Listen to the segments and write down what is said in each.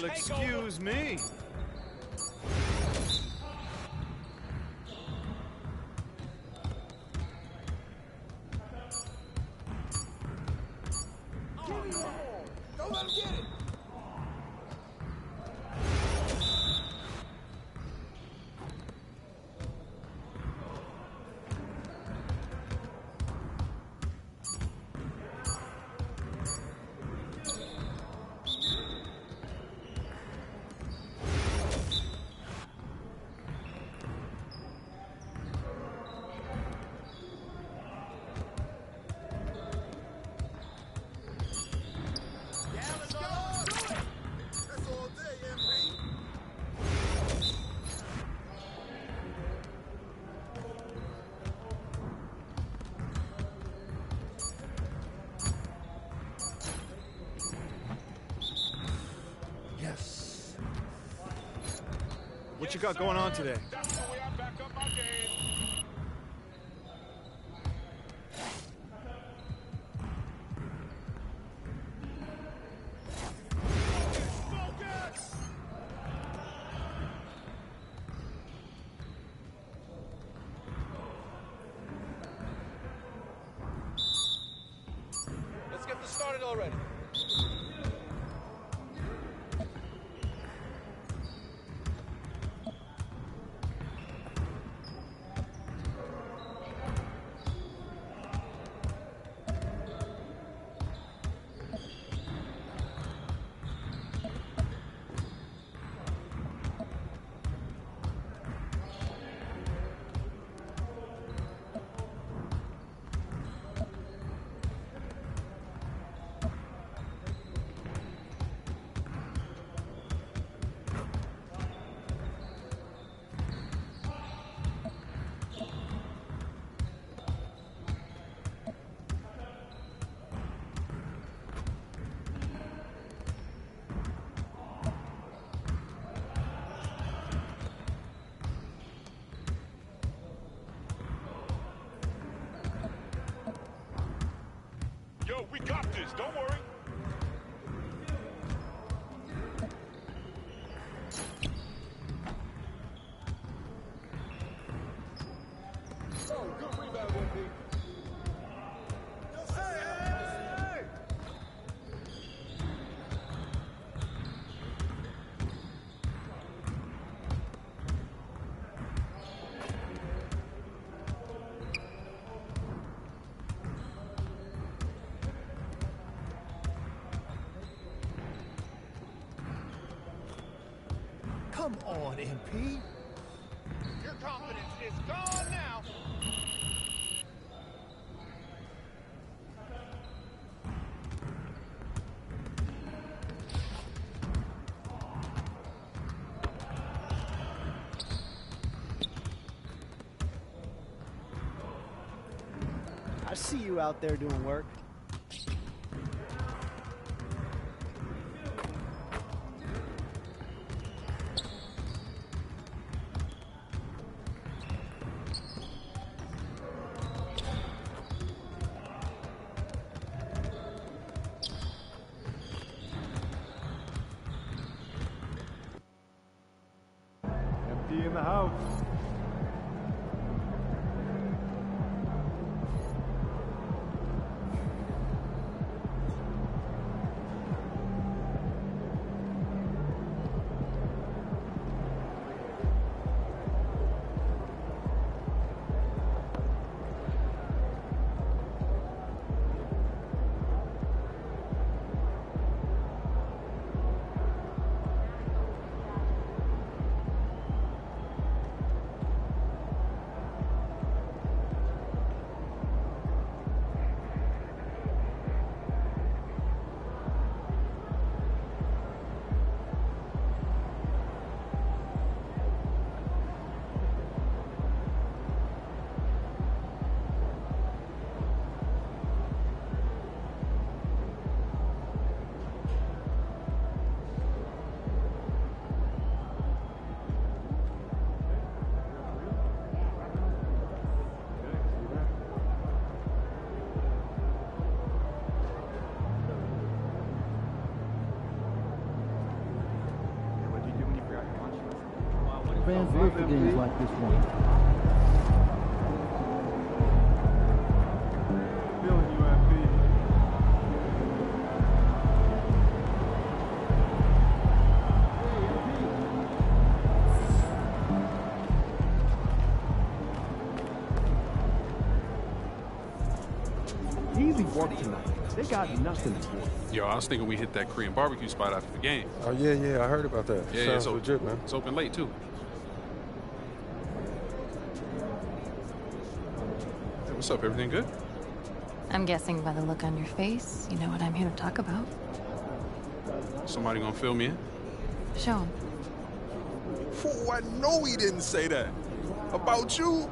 you'll excuse me. Don't let him get it! What you got going on today? That's the way I back up my game. Focus! Let's get this started already. Yo, we got this. Don't worry. Oh, good rebound, MP. Hey! Come on, MP. Your confidence is gone now. I see you out there doing work. Empty in the house. Fans live for games like this one. Feeling you, MP. Easy work tonight. They got nothing for you. Yo, I was thinking we hit that Korean barbecue spot after the game. Oh, yeah, I heard about that. Yeah, Sounds it's open. legit, man. It's open late, too. Hey, what's up? Everything good? I'm guessing by the look on your face, you know what I'm here to talk about. Somebody gonna fill me in? Show 'em. Fool, I know he didn't say that. About you?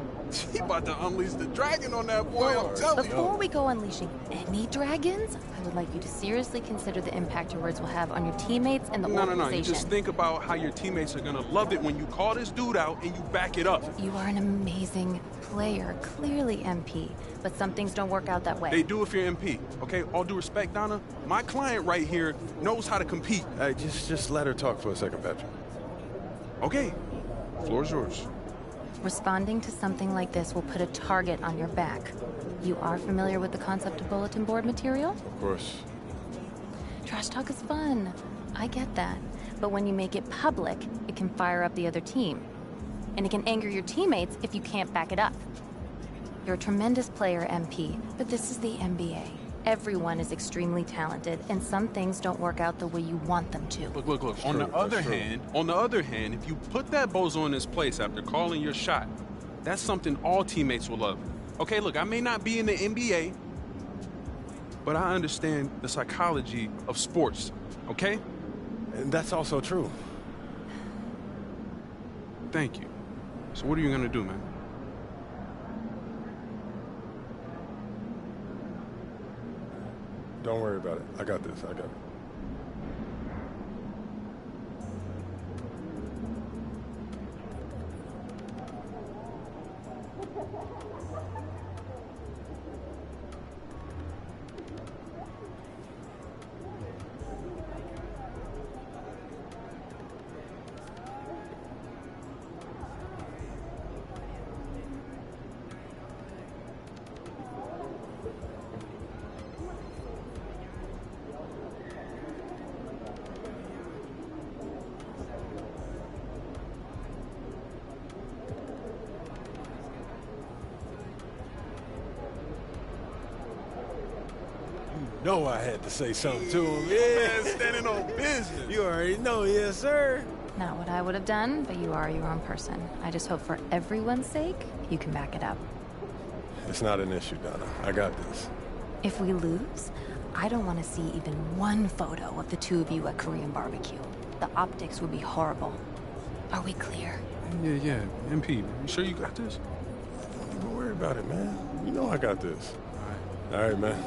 He about to unleash the dragon on that boy, I'm telling you. Before we go unleashing any dragons, I would like you to seriously consider the impact your words will have on your teammates and the No. organization. You just think about how your teammates are gonna love it when you call this dude out and you back it up. You are an amazing player, clearly MP, but some things don't work out that way. They do if you're MP, okay? All due respect, Donna, my client right here knows how to compete. Hey, just let her talk for a second, Patrick. Okay, floor's yours. Responding to something like this will put a target on your back. You are familiar with the concept of bulletin board material? Of course. Trash talk is fun. I get that. But when you make it public, it can fire up the other team. And it can anger your teammates if you can't back it up. You're a tremendous player, MP, but this is the NBA. Everyone is extremely talented, and some things don't work out the way you want them to. Look. On the other hand, if you put that bozo in his place after calling your shot, that's something all teammates will love. Okay, look, I may not be in the NBA, but I understand the psychology of sports, okay? And that's also true. Thank you. So what are you gonna do, man? Don't worry about it. I got this. I got it. know I had to say something to him. Yeah, standing on business. You already know, yes, sir. Not what I would have done, but you are your own person. I just hope for everyone's sake, you can back it up. It's not an issue, Donna. I got this. If we lose, I don't want to see even one photo of the two of you at Korean barbecue. The optics would be horrible. Are we clear? Yeah. MP, you sure you got this? Don't worry about it, man. You know I got this. All right, man.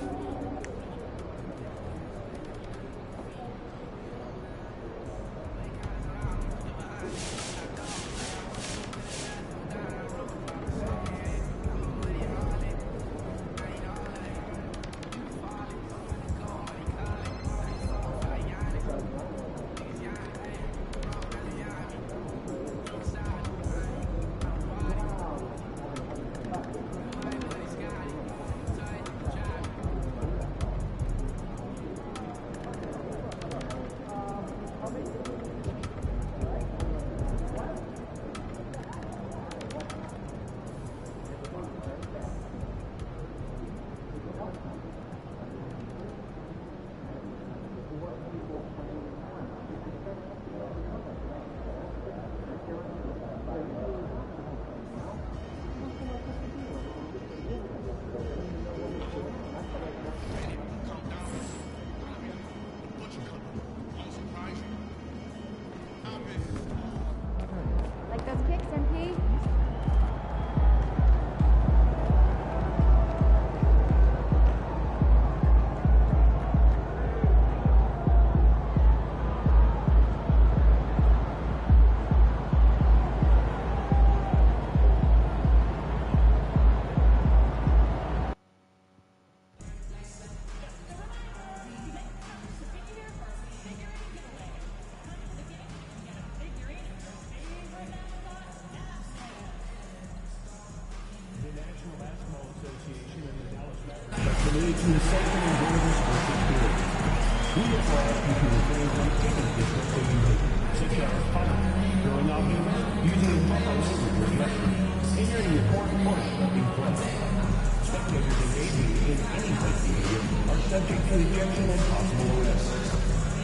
subject to ejection and possible arrest.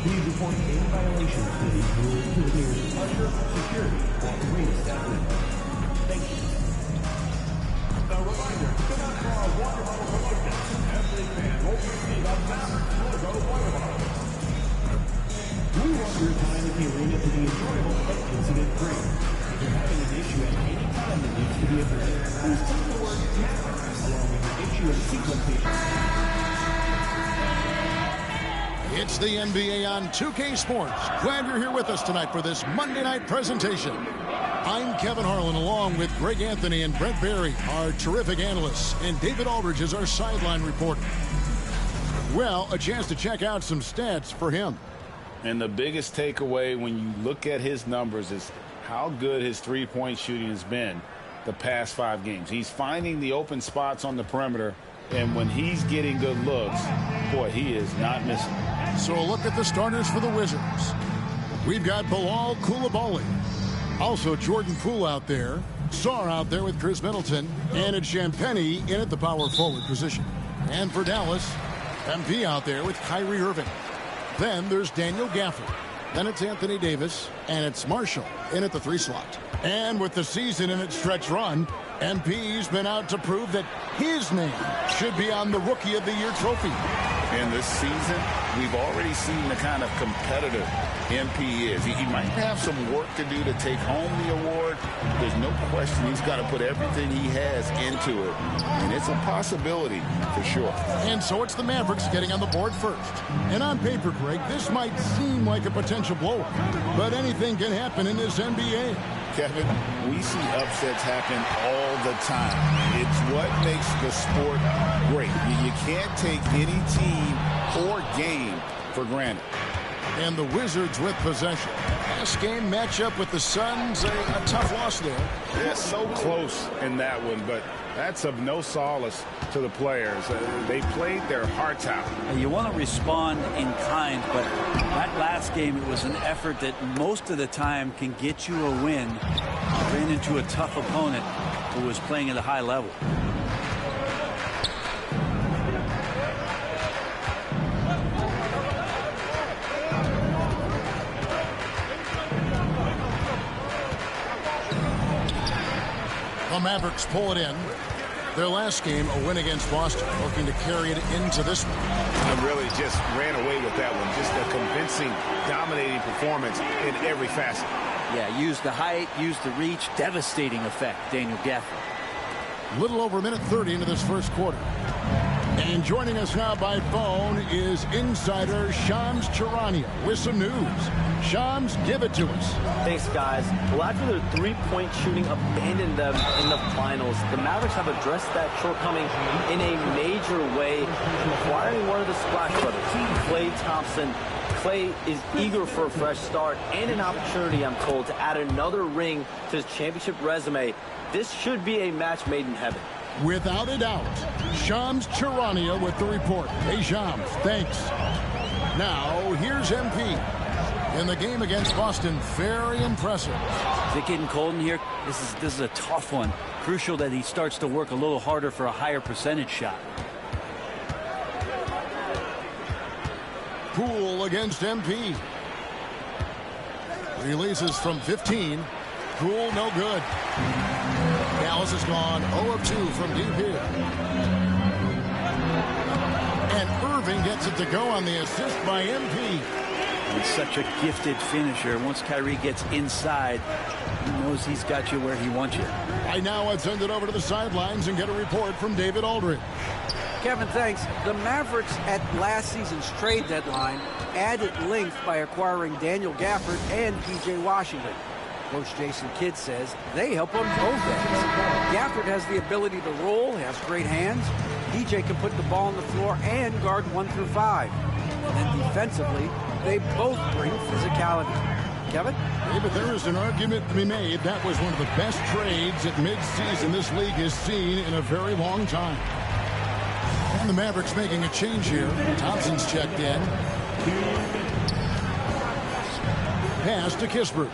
Please report any violations to these rules to the nearest usher, security, or arena staff member. Thank you. A reminder, do not draw a water bottle from like this. Every fan will receive a Mavericks logo water bottle. We want your time at the arena to be enjoyable and incident-free. If you're having an issue at any time that needs to be addressed, please type the word Mavericks along with your issue and sequence page. It's the NBA on 2K Sports. Glad you're here with us tonight for this Monday night presentation. I'm Kevin Harlan along with Greg Anthony and Brent Barry, our terrific analysts, and David Aldridge is our sideline reporter. Well, a chance to check out some stats for him. And the biggest takeaway when you look at his numbers is how good his three-point shooting has been the past 5 games. He's finding the open spots on the perimeter, and when he's getting good looks, boy, he is not missing. So a look at the starters for the Wizards. We've got Bilal Coulibaly. Also Jordan Poole out there. Sarr out there with Chris Middleton. And it's Champagnie in at the power forward position. And for Dallas, MP out there with Kyrie Irving. Then there's Daniel Gafford. Then it's Anthony Davis. And it's Marshall in at the 3 slot. And with the season in its stretch run, MP's been out to prove that his name should be on the Rookie of the Year trophy. And this season, we've already seen the kind of competitor MP is. He might have some work to do to take home the award. There's no question he's got to put everything he has into it. And it's a possibility for sure. And so it's the Mavericks getting on the board first. And on paper, Greg, this might seem like a potential blowout. But anything can happen in this NBA. Kevin, we see upsets happen all the time. It's what makes the sport great. You can't take any team or game for granted. And the Wizards with possession. Last game matchup with the Suns, a tough loss there. Yeah, so close in that one, but that's of no solace to the players. They played their hearts out. You want to respond in kind, but that last game, it was an effort that most of the time can get you a win. Ran into a tough opponent who was playing at a high level. The Mavericks pull it in. Their last game, a win against Boston, looking to carry it into this one. And really just ran away with that one. Just a convincing, dominating performance in every facet. Yeah, used the height, used the reach, devastating effect, Daniel Gafford. Little over a minute 30 into this first quarter. And joining us now by phone is insider Shams Charania with some news. Shams, give it to us. Thanks, guys. Well, after their three-point shooting abandoned them in the finals, the Mavericks have addressed that shortcoming in a major way, acquiring one of the Splash Brothers, Klay Thompson. Klay is eager for a fresh start and an opportunity, I'm told, to add another ring to his championship resume. This should be a match made in heaven. Without a doubt. Shams Charania with the report. Hey, Shams, thanks. Now, here's MP. In the game against Boston, very impressive. Is it getting cold in here? This is a tough one. Crucial that he starts to work a little harder for a higher percentage shot. Poole against MP. Releases from 15. Poole, no good. Dallas is gone 0 of 2 from deep here. And Irving gets it to go on the assist by MP. He's such a gifted finisher. Once Kyrie gets inside, he knows he's got you where he wants you. Right now, I'd send it over to the sidelines and get a report from David Aldridge. Kevin, thanks. The Mavericks at last season's trade deadline added length by acquiring Daniel Gafford and P.J. Washington. Coach Jason Kidd says they help on both ends. Gafford has the ability to roll, has great hands. DJ can put the ball on the floor and guard 1 through 5. And then defensively, they both bring physicality. Kevin? Yeah, but there is an argument to be made. That was one of the best trades at midseason this league has seen in a very long time. And the Mavericks making a change here. Thompson's checked in. Pass to Kispert.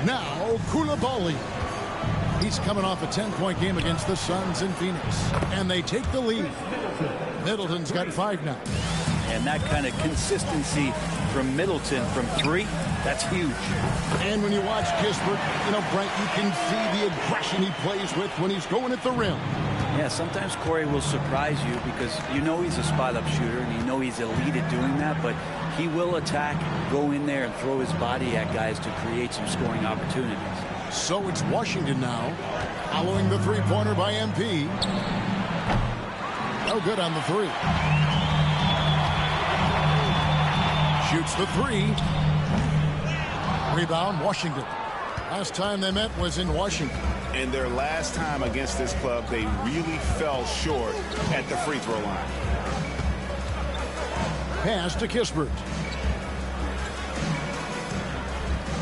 Now, Coulibaly. He's coming off a 10-point game against the Suns in Phoenix. And they take the lead. Middleton's got 5 now. And that kind of consistency from Middleton from 3, that's huge. And when you watch Kispert, Brent, you can see the aggression he plays with when he's going at the rim. Yeah, sometimes Corey will surprise you because he's a spot-up shooter and he's elite at doing that, but he will attack, go in there and throw his body at guys to create some scoring opportunities. So it's Washington now, following the three-pointer by MP. No good on the 3. Shoots the 3. Rebound, Washington. Last time they met was in Washington. And their last time against this club, they really fell short at the free throw line. Pass to Kispert.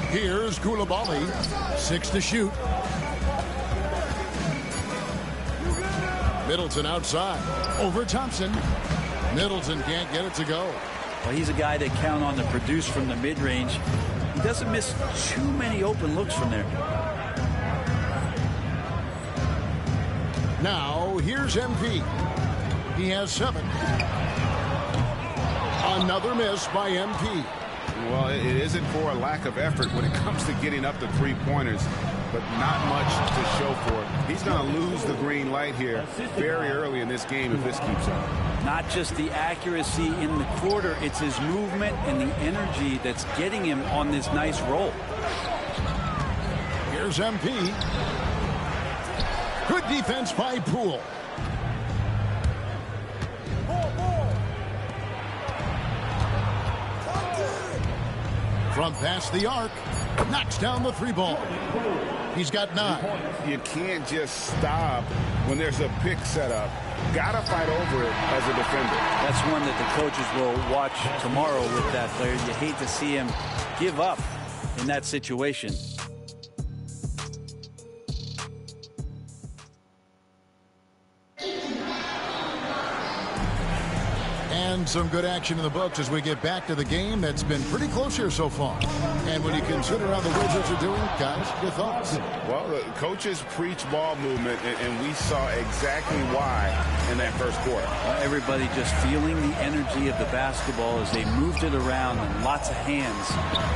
Here's Coulibaly. 6 to shoot. Middleton outside. Over Thompson. Middleton can't get it to go. Well, he's a guy that count on to produce from the mid-range. He doesn't miss too many open looks from there. Now, here's MP. He has 7. Another miss by MP. Well, it isn't for a lack of effort when it comes to getting up the three-pointers, but not much to show for it. He's going to lose the green light here very early in this game if this keeps up. Not just the accuracy in the quarter, it's his movement and the energy that's getting him on this nice roll. Here's MP. Good defense by Poole. From past the arc, knocks down the 3 ball. He's got 9. You can't just stop when there's a pick set up. Gotta fight over it as a defender. That's one that the coaches will watch tomorrow with that player. You hate to see him give up in that situation. And some good action in the books as we get back to the game that's been pretty close here so far. And when you consider how the Wizards are doing, guys, your thoughts? Well, the coaches preach ball movement, and we saw exactly why in that first quarter. Everybody just feeling the energy of the basketball as they moved it around, and lots of hands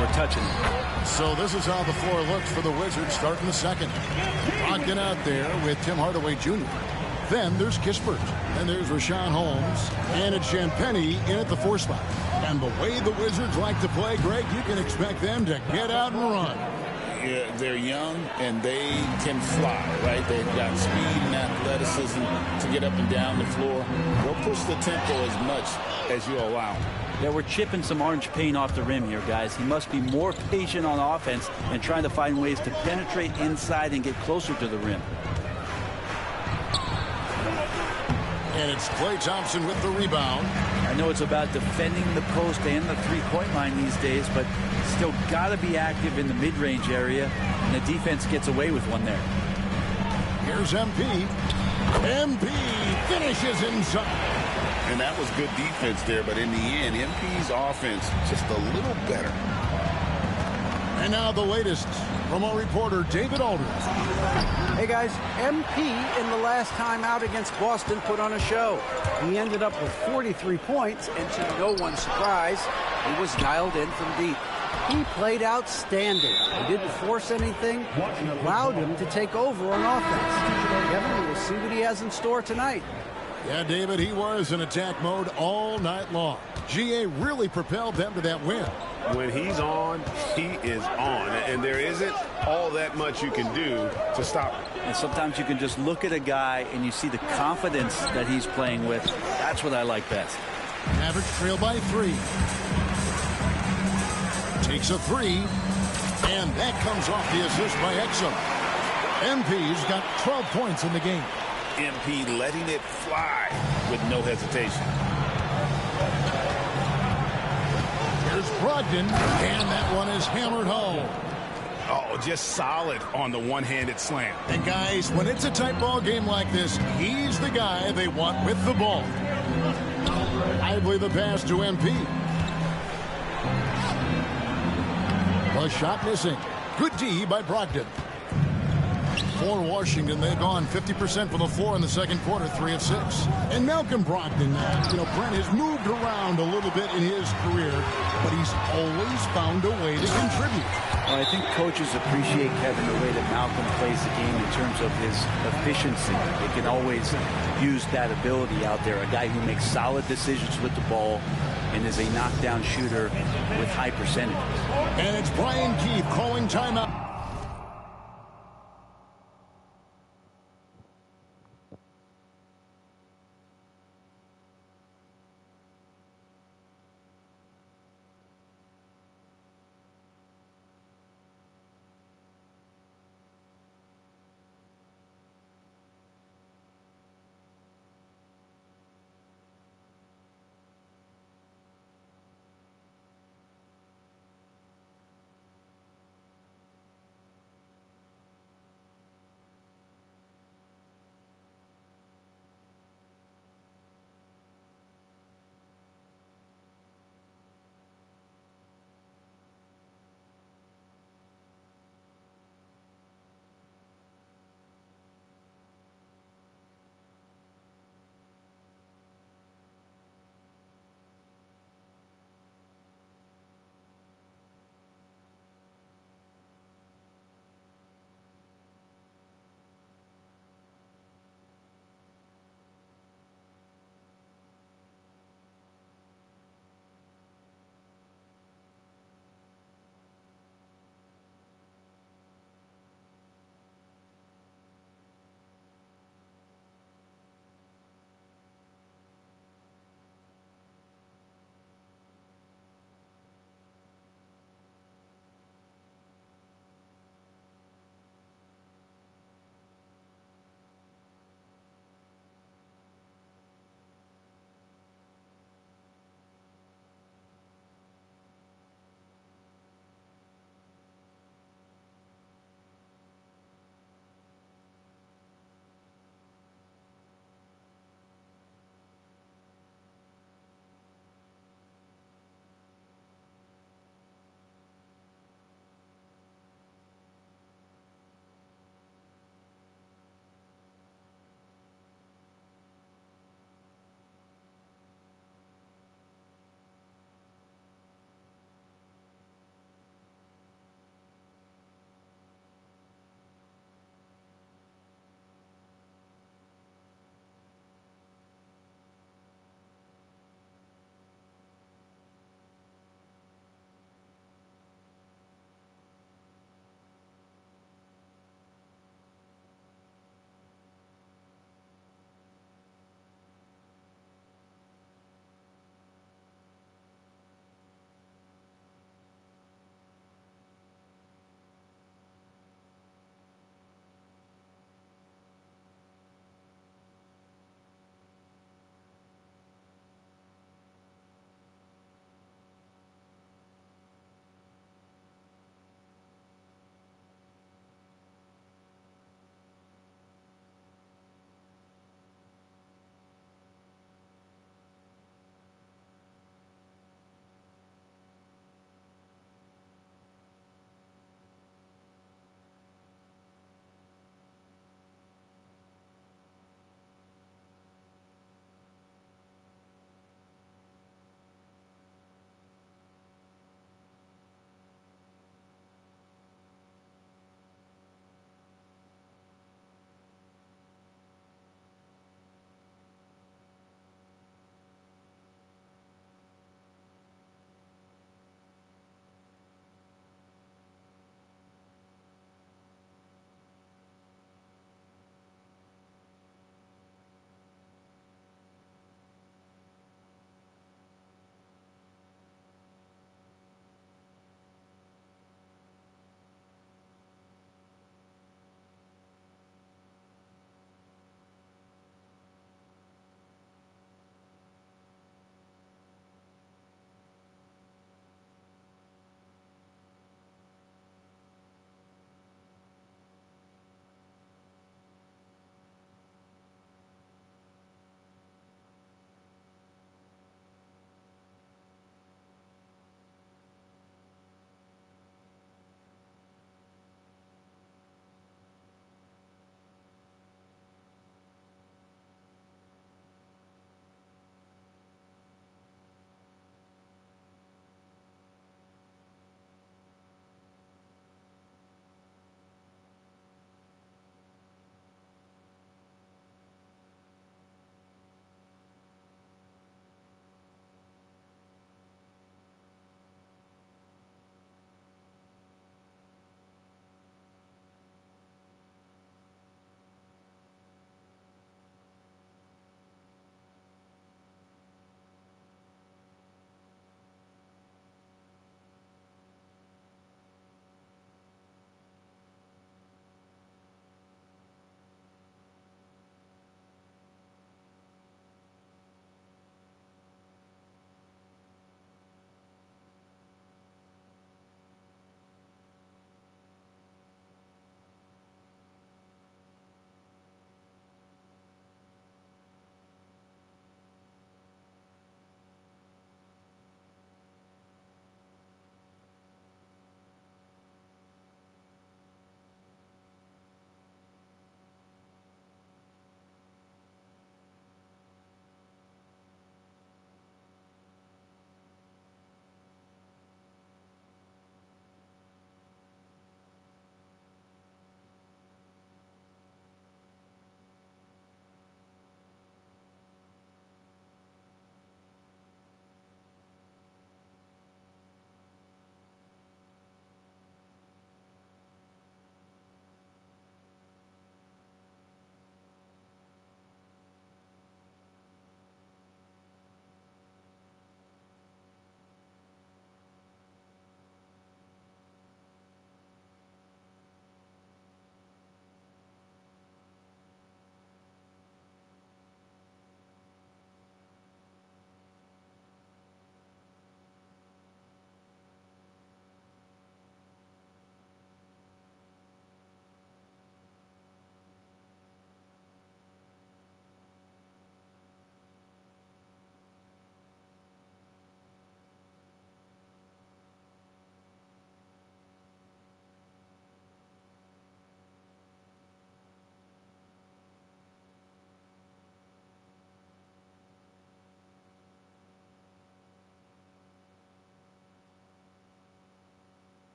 were touching it. So this is how the floor looks for the Wizards starting the second. Rocking out there with Tim Hardaway Jr. Then there's Kispert, and there's Rashawn Holmes, and it's Champagnie in at the 4 spot. And the way the Wizards like to play, Greg, you can expect them to get out and run. Yeah, they're young, and they can fly, right? They've got speed and athleticism to get up and down the floor. They'll push the tempo as much as you allow them. Yeah, we're chipping some orange paint off the rim here, guys. He must be more patient on offense and trying to find ways to penetrate inside and get closer to the rim. And it's Klay Thompson with the rebound. I know it's about defending the post and the three-point line these days, but still got to be active in the mid-range area, and the defense gets away with one there. Here's MP. MP finishes inside. And that was good defense there, but in the end, MP's offense just a little better. And now the latest from our reporter, David Aldridge. Hey, guys, MP in the last time out against Boston put on a show. He ended up with 43 points, and to no one's surprise, he was dialed in from deep. He played outstanding. He didn't force anything and allowed him to take over on offense. Kevin, we'll see what he has in store tonight. Yeah, David, he was in attack mode all night long. GA really propelled them to that win. When he's on, he is on. And there isn't all that much you can do to stop him. And sometimes you can just look at a guy and you see the confidence that he's playing with. That's what I like best. Mavericks trail by 3. Takes a 3. And that comes off the assist by Exum. MP's got 12 points in the game. MP letting it fly with no hesitation. Here's Brogdon, and that one is hammered home. Oh, just solid on the one-handed slam. And guys, when it's a tight ball game like this, he's the guy they want with the ball. Lively the pass to MP. The shot missing. Good D by Brogdon. For Washington, they've gone 50% for the floor in the second quarter, 3 of 6. And Malcolm Brogdon, Brent has moved around a little bit in his career, but he's always found a way to contribute. Well, I think coaches appreciate, Kevin, the way that Malcolm plays the game in terms of his efficiency. They can always use that ability out there, a guy who makes solid decisions with the ball and is a knockdown shooter with high percentages. And it's Brian Keefe calling timeout.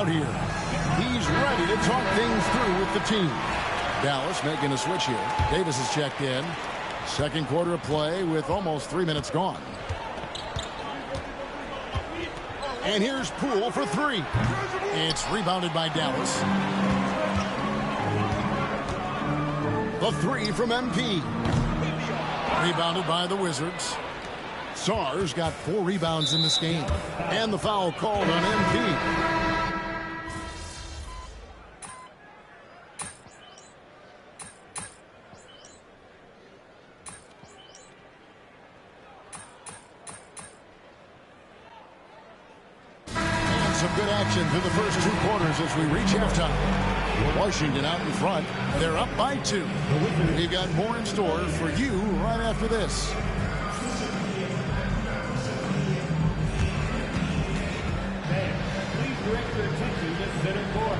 out here. He's ready to talk things through with the team. Dallas making a switch here. Davis is checked in. Second quarter of play with almost 3 minutes gone. And here's Poole for three. It's rebounded by Dallas. The three from MP. Rebounded by the Wizards. Sarr's got 4 rebounds in this game. And the foul called on MP. Some good action through the first 2 quarters as we reach halftime. Washington out in front. They're up by 2. We've got more in store for you right after this. Please direct your attention to center court.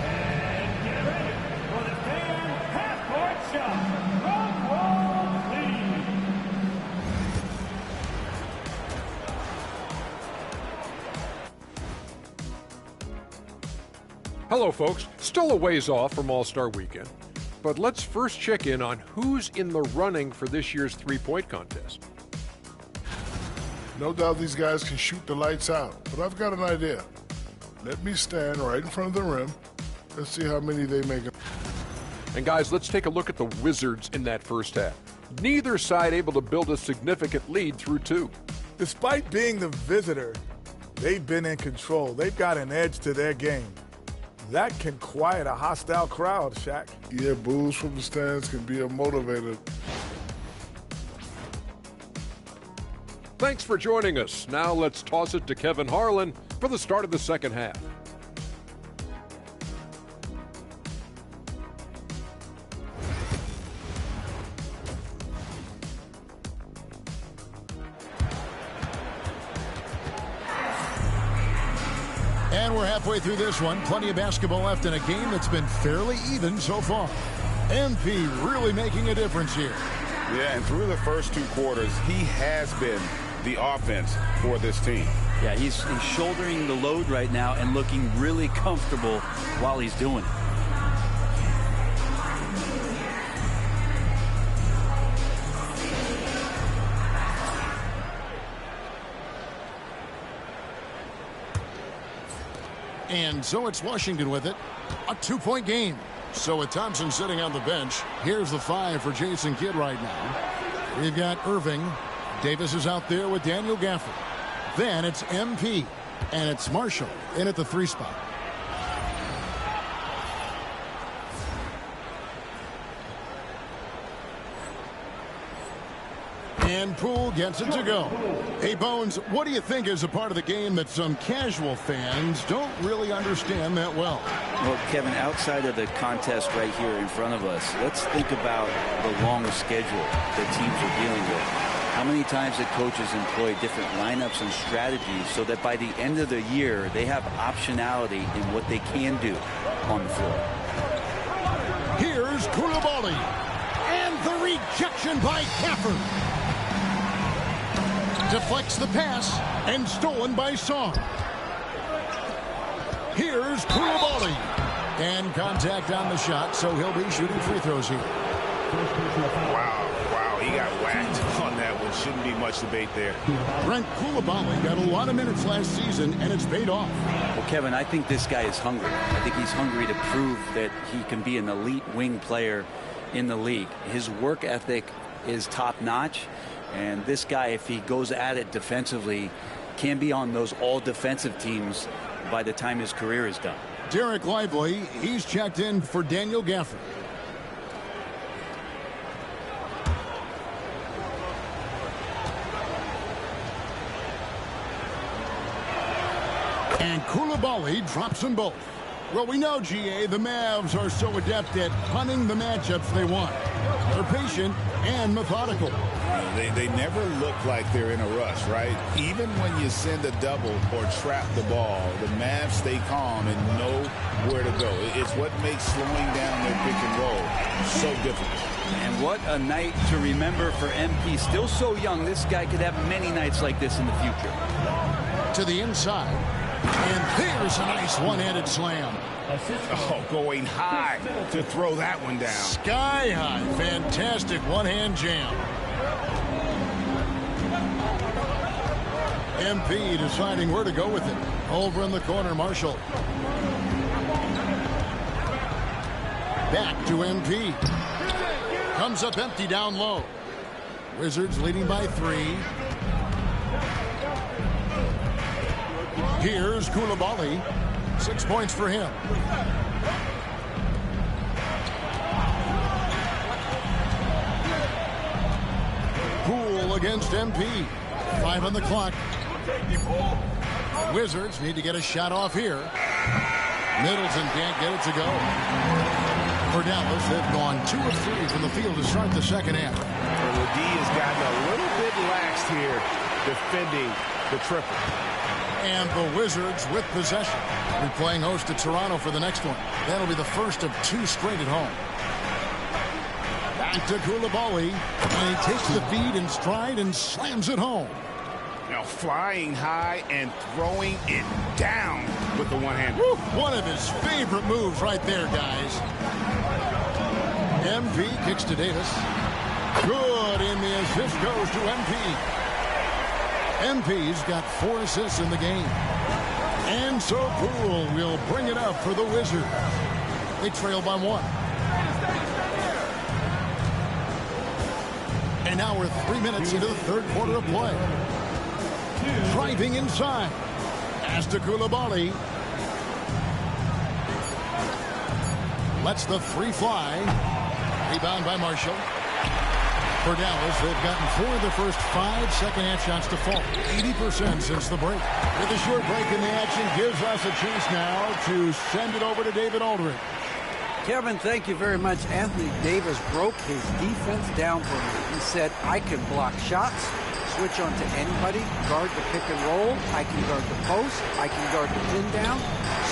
And get ready for the fan half-court shot. Drum roll, please. Hello, folks. Still a ways off from All-Star Weekend, but let's first check in on who's in the running for this year's three-point contest. No doubt these guys can shoot the lights out, but I've got an idea. Let me stand right in front of the rim. Let's see how many they make. And guys, let's take a look at the Wizards in that first half. Neither side able to build a significant lead through 2. Despite being the visitor, they've been in control. They've got an edge to their game. That can quiet a hostile crowd, Shaq. Yeah, boos from the stands can be a motivator. Thanks for joining us. Now let's toss it to Kevin Harlan for the start of the second half. And we're halfway through this one. Plenty of basketball left in a game that's been fairly even so far. MP really making a difference here. Yeah, and through the first 2 quarters, he has been the offense for this team. Yeah, he's shouldering the load right now and looking really comfortable while he's doing it. And so it's Washington with it. A 2-point game. So with Thompson sitting on the bench, here's the 5 for Jason Kidd right now. We've got Irving. Davis is out there with Daniel Gafford. Then it's MP. And it's Marshall in at the 3 spot. And Poole gets it to go. Hey, Bones, what do you think is a part of the game that some casual fans don't really understand that well? Well, Kevin, outside of the contest right here in front of us, let's think about the long schedule that teams are dealing with. How many times did coaches employ different lineups and strategies so that by the end of the year, they have optionality in what they can do on the floor? Here's Koulibaly. And the rejection by Gafford. Deflects the pass and stolen by Sarr. Here's Koulibaly. And contact on the shot, so he'll be shooting free throws here. Wow, he got whacked on that one. Shouldn't be much debate there. Brent Koulibaly got a lot of minutes last season, and it's paid off. Well, Kevin, I think this guy is hungry. I think he's hungry to prove that he can be an elite wing player in the league. His work ethic is top-notch. And this guy, if he goes at it defensively, can be on those all-defensive teams by the time his career is done. Derek Lively, he's checked in for Daniel Gafford. And Koulibaly drops them both. Well, we know, GA, the Mavs are so adept at hunting the matchups they want. They're patient and methodical. They never look like they're in a rush, right? Even when you send a double or trap the ball, the Mavs stay calm and know where to go. It's what makes slowing down their pick and roll so difficult. And what a night to remember for MP. Still so young, this guy could have many nights like this in the future. To the inside. And there's a nice one-handed slam. Oh, going high to throw that one down. Sky high. Fantastic one-hand jam. MP deciding where to go with it. Over in the corner, Marshall. Back to MP. Comes up empty down low. Wizards leading by 3. Here's Coulibaly. 6 points for him. Poole against MP. 5 on the clock. Wizards need to get a shot off here. Middleton can't get it to go. For Dallas, they've gone 2 of 3 from the field to start the second half. And Ledee has gotten a little bit lax here defending the triple. And the Wizards with possession. We're playing host to Toronto for the next one. That'll be the first of 2 straight at home. Back to Coulibaly. And he takes the feed in stride and slams it home. Now flying high and throwing it down with the one hand. Woo, one of his favorite moves right there, guys. MP kicks to Davis. Good, and the assist goes to MP. MP's got 4 assists in the game. And so Poole will bring it up for the Wizards. They trail by 1. And now we're 3 minutes into the third quarter of play. Driving inside. Pass to Coulibaly. Lets the 3 fly. Rebound by Marshall. For Dallas, they've gotten 4 of the first 5 second-half shots to fall. 80% since the break. With a short break in the action, gives us a chance now to send it over to David Aldridge. Kevin, thank you very much. Anthony Davis broke his defense down for me. He said, I can block shots, switch on to anybody, guard the pick and roll, I can guard the post, I can guard the pin down.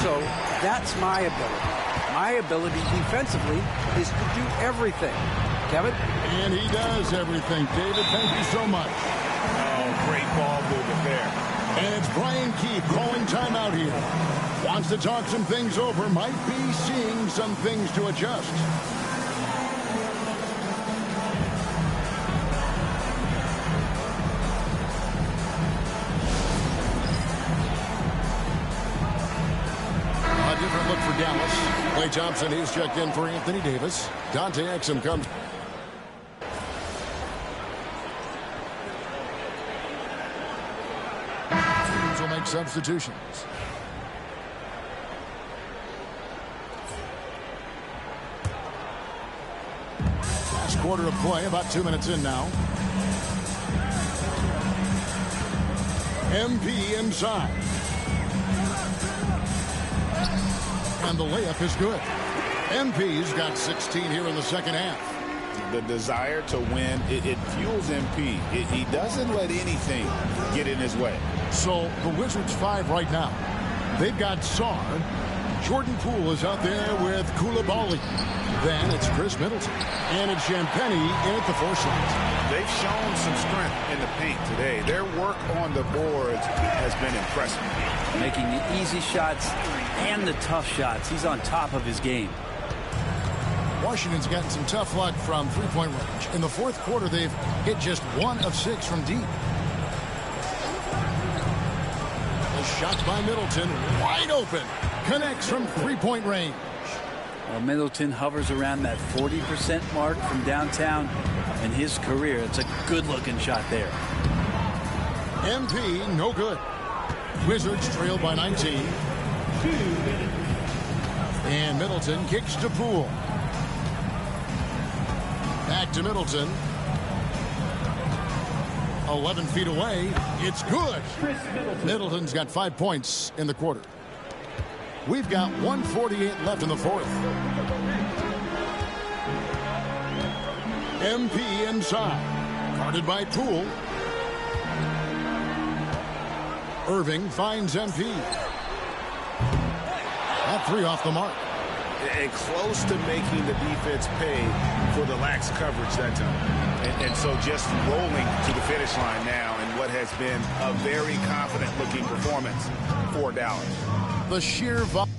So that's my ability. My ability defensively is to do everything. Kevin? And he does everything. David, thank you so much. Oh, great ball movement there. And it's Brian Keefe calling timeout here. Wants to talk some things over. Might be seeing some things to adjust. A different look for Dallas. Klay Thompson, he's checked in for Anthony Davis. Dante Exum comes. Teams will make substitutions. Last quarter of play, about 2 minutes in now. MP inside. And the layup is good. MP's got 16 here in the second half. The desire to win, it fuels MP. He doesn't let anything get in his way. So the Wizards 5 right now. They've got Sarr. Jordan Poole is out there with Coulibaly. Then it's Chris Middleton. And it's Champagnie in at the 4 slot. They've shown some strength in the paint today. Their work on the boards has been impressive. Making the easy shots and the tough shots. He's on top of his game. Washington's gotten some tough luck from three-point range. In the fourth quarter, they've hit just 1 of 6 from deep. The shot by Middleton, wide open. Connects from three-point range. Well, Middleton hovers around that 40% mark from downtown in his career. It's a good-looking shot there. MP, no good. Wizards trail by 19. And Middleton kicks to Poole. Back to Middleton. 11 feet away. It's good. Middleton's got 5 points in the quarter. We've got 1:48 left in the fourth. MP inside. Guarded by Poole. Irving finds MP. That 3 off the mark. And close to making the defense pay for the lax coverage that time. And so just rolling to the finish line now. And what has been a very confident-looking performance for Dallas. The sheer volume.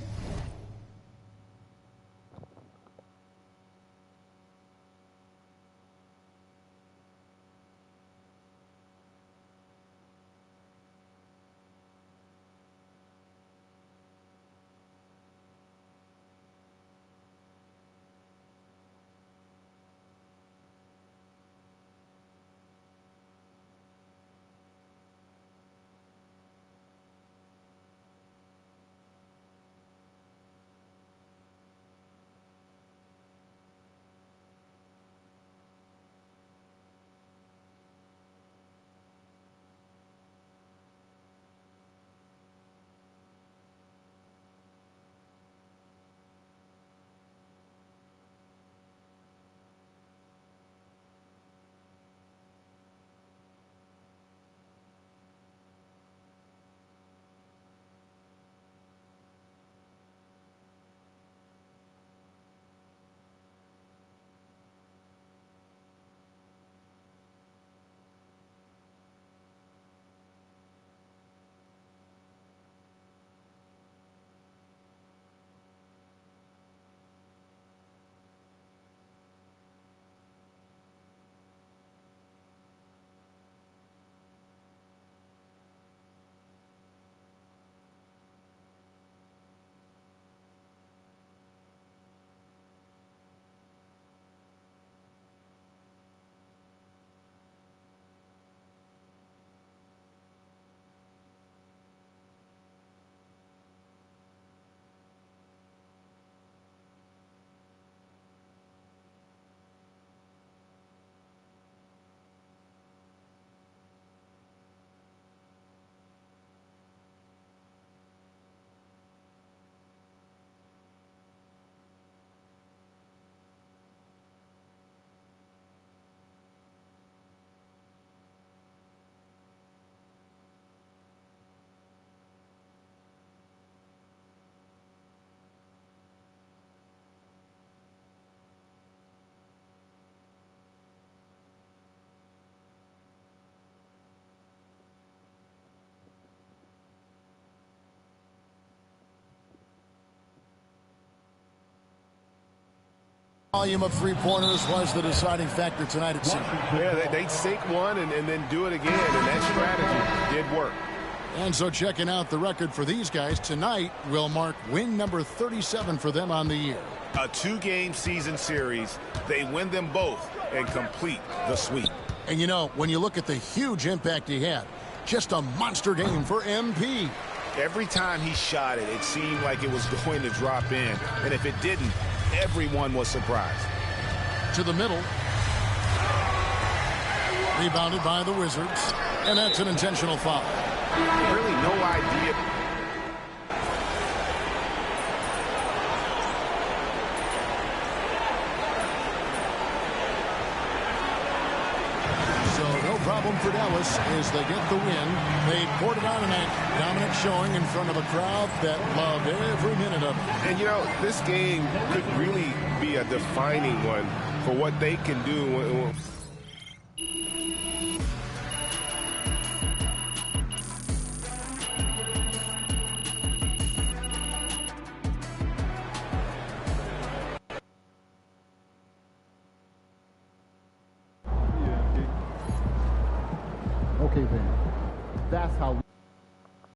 Volume of three-pointers was the deciding factor tonight, it seemed. Yeah, they'd sink one and then do it again, and that strategy did work. And so checking out the record for these guys tonight will mark win number 37 for them on the year. A two-game season series. They win them both and complete the sweep. And you know, when you look at the huge impact he had, just a monster game for MP. Every time he shot it, it seemed like it was going to drop in. And if it didn't, everyone was surprised. To the middle. Rebounded by the Wizards. And that's an intentional foul. Really no idea. Problem for Dallas is they get the win. They poured it on tonight. Dominant showing in front of a crowd that loved every minute of it. And, you know, this game could really be a defining one for what they can do. Okay, then. That's how